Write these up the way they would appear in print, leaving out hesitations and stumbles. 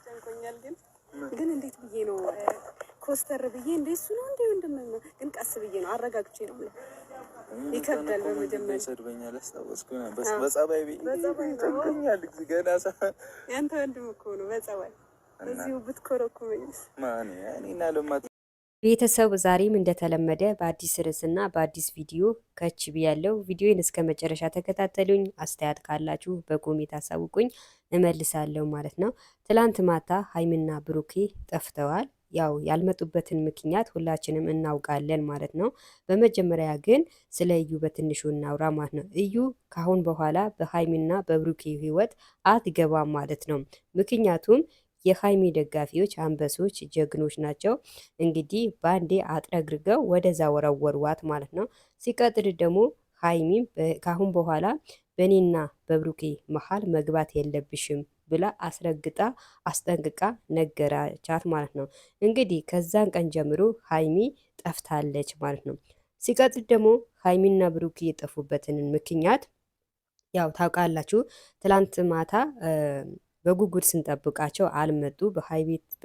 ጨንቆኛል ግን እንዴት ብዬ ነው ኮስተር ብዬ እንደሱ ነው እንዴ እንደምን ግን ቀስ ብዬ ነው አረጋግቼ ነው ማለት ይከብዳል። በመጀመሪያ ሰድበኛል አስታወስኩና በጸባይ ጨንቆኛል ገና ያንተ ወንድም እኮ ነው በጸባይ እዚሁ ብትኮረኩመኝስ ማን እኔና ለማት ቤተሰብ ዛሬም እንደተለመደ በአዲስ ርዕስና በአዲስ ቪዲዮ ከች ብያለሁ። ቪዲዮን እስከ መጨረሻ ተከታተሉኝ። አስተያየት ካላችሁ በኮሜንት አሳውቁኝ እመልሳለሁ ማለት ነው። ትላንት ማታ ሀይሚና ብሩኬ ጠፍተዋል። ያው ያልመጡበትን ምክንያት ሁላችንም እናውቃለን ማለት ነው። በመጀመሪያ ግን ስለ እዩ በትንሹ እናውራ ማለት ነው። እዩ ካሁን በኋላ በሀይሚና በብሩኬ ህይወት አትገባም ማለት ነው። ምክንያቱም የሀይሚ ደጋፊዎች አንበሶች ጀግኖች ናቸው። እንግዲህ ባንዴ አጥረግርገው ወደዛ ወረወሯት ማለት ነው። ሲቀጥል ደግሞ ሀይሚም ካሁን በኋላ በእኔና በብሩኬ መሀል መግባት የለብሽም ብላ አስረግጣ አስጠንቅቃ ነገራቻት ማለት ነው። እንግዲህ ከዛን ቀን ጀምሮ ሀይሚ ጠፍታለች ማለት ነው። ሲቀጥል ደግሞ ሀይሚና ብሩኬ የጠፉበትን ምክንያት ያው ታውቃላችሁ። ትላንት ማታ በጉጉድ ስንጠብቃቸው አልመጡ።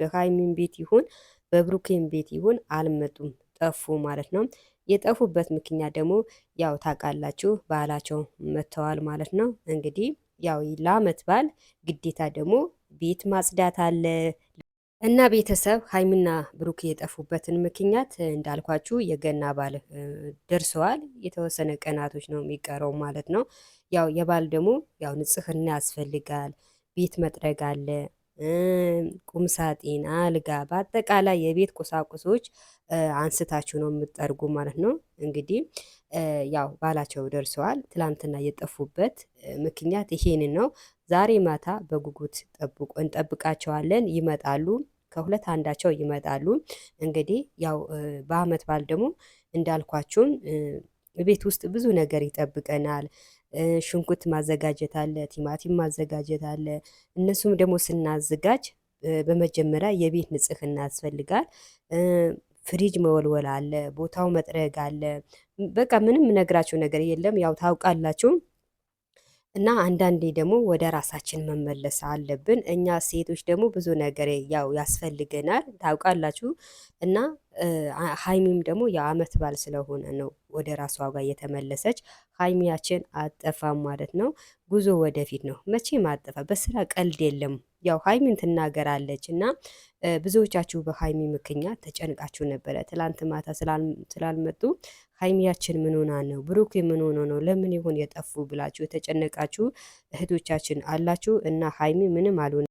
በሀይሚን ቤት ይሁን በብሩኬን ቤት ይሁን አልመጡም፣ ጠፉ ማለት ነው። የጠፉበት ምክንያት ደግሞ ያው ታውቃላችሁ፣ ባህላቸው መጥተዋል ማለት ነው። እንግዲህ ያው ለአመት በዓል ግዴታ ደግሞ ቤት ማጽዳት አለ እና ቤተሰብ ሀይሚና ብሩኬ የጠፉበትን ምክንያት እንዳልኳችሁ የገና በዓል ደርሰዋል። የተወሰነ ቀናቶች ነው የሚቀረው ማለት ነው። ያው የበዓል ደግሞ ያው ንጽህና ያስፈልጋል። ቤት መጥረግ አለ፣ ቁምሳጥን፣ አልጋ፣ በአጠቃላይ የቤት ቁሳቁሶች አንስታችሁ ነው የምትጠርጉ ማለት ነው። እንግዲህ ያው ባላቸው ደርሰዋል። ትላንትና የጠፉበት ምክንያት ይሄንን ነው። ዛሬ ማታ በጉጉት እንጠብቃቸዋለን። ይመጣሉ፣ ከሁለት አንዳቸው ይመጣሉ። እንግዲህ ያው በአመት በዓል ደግሞ እንዳልኳችሁም ቤት ውስጥ ብዙ ነገር ይጠብቀናል። ሽንኩርት ማዘጋጀት አለ፣ ቲማቲም ማዘጋጀት አለ። እነሱም ደግሞ ስናዘጋጅ በመጀመሪያ የቤት ንጽህና ያስፈልጋል። ፍሪጅ መወልወል አለ፣ ቦታው መጥረግ አለ። በቃ ምንም ነግራችሁ ነገር የለም፣ ያው ታውቃላችሁ። እና አንዳንዴ ደግሞ ወደ ራሳችን መመለስ አለብን። እኛ ሴቶች ደግሞ ብዙ ነገር ያው ያስፈልገናል ታውቃላችሁ። እና ሀይሚም ደግሞ የአመት በዓል ስለሆነ ነው ወደ ራሷ ጋር የተመለሰች። ሀይሚያችን አጠፋም ማለት ነው። ጉዞ ወደፊት ነው፣ መቼም አጠፋ። በስራ ቀልድ የለም። ያው ሀይሚን ትናገራለች እና ብዙዎቻችሁ በሀይሚ ምክንያት ተጨንቃችሁ ነበረ። ትላንት ማታ ስላልመጡ ሀይሚያችን ምን ሆና ነው፣ ብሩክ ምን ሆኖ ነው፣ ለምን ይሆን የጠፉ ብላችሁ የተጨነቃችሁ እህቶቻችን አላችሁ እና ሀይሚ ምንም አልሆነ